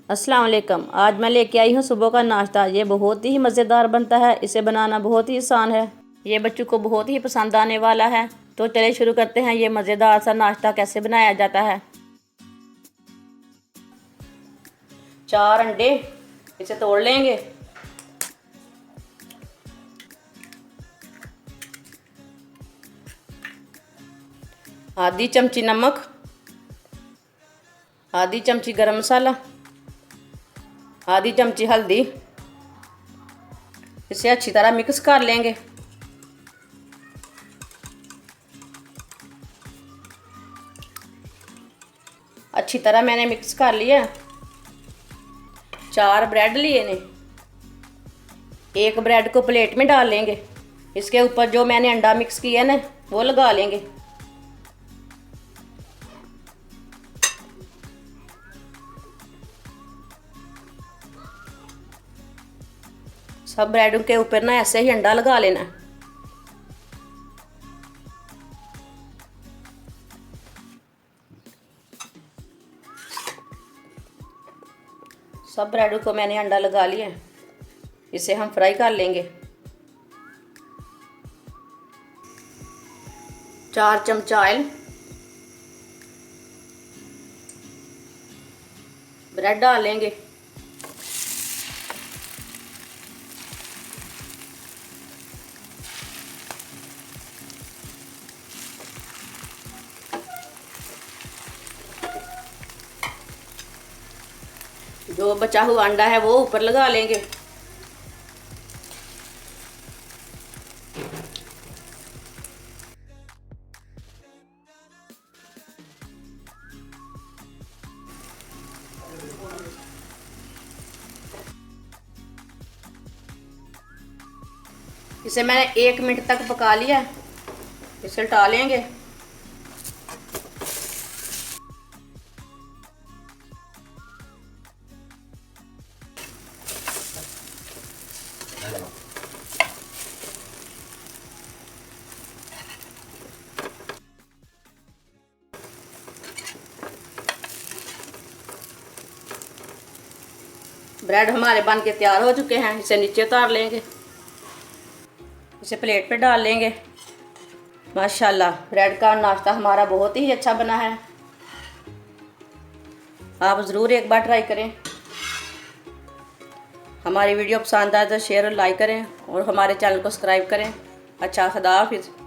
अस्सलाम वालेकुम। आज मैं लेके आई हूँ सुबह का नाश्ता। ये बहुत ही मज़ेदार बनता है। इसे बनाना बहुत ही आसान है। ये बच्चों को बहुत ही पसंद आने वाला है। तो चलिए शुरू करते हैं ये मज़ेदार सा नाश्ता कैसे बनाया जाता है। 4 अंडे इसे तोड़ लेंगे। आधी चमची नमक, आधी चमची गरम मसाला, आधी चमची हल्दी। इसे अच्छी तरह मिक्स कर लेंगे। अच्छी तरह मैंने मिक्स कर लिया। 4 ब्रेड लिए ने। एक ब्रेड को प्लेट में डाल लेंगे। इसके ऊपर जो मैंने अंडा मिक्स किया ना वो लगा लेंगे। सब ब्रेडों के ऊपर ना ऐसे ही अंडा लगा लेना है। सब ब्रेडों को मैंने अंडा लगा लिया। इसे हम फ्राई कर लेंगे। 4 चमचा ऑयल, ब्रेड डाल लेंगे। जो बचा हुआ अंडा है वो ऊपर लगा लेंगे। इसे मैंने 1 मिनट तक पका लिया। इसे उल्टा लेंगे। ब्रेड हमारे बन के तैयार हो चुके हैं। इसे नीचे उतार लेंगे। इसे प्लेट पे डाल लेंगे। माशाल्लाह ब्रेड का नाश्ता हमारा बहुत ही अच्छा बना है। आप ज़रूर एक बार ट्राई करें। हमारी वीडियो पसंद आए तो शेयर और लाइक करें और हमारे चैनल को सब्सक्राइब करें। अच्छा, खुदा हाफिज़।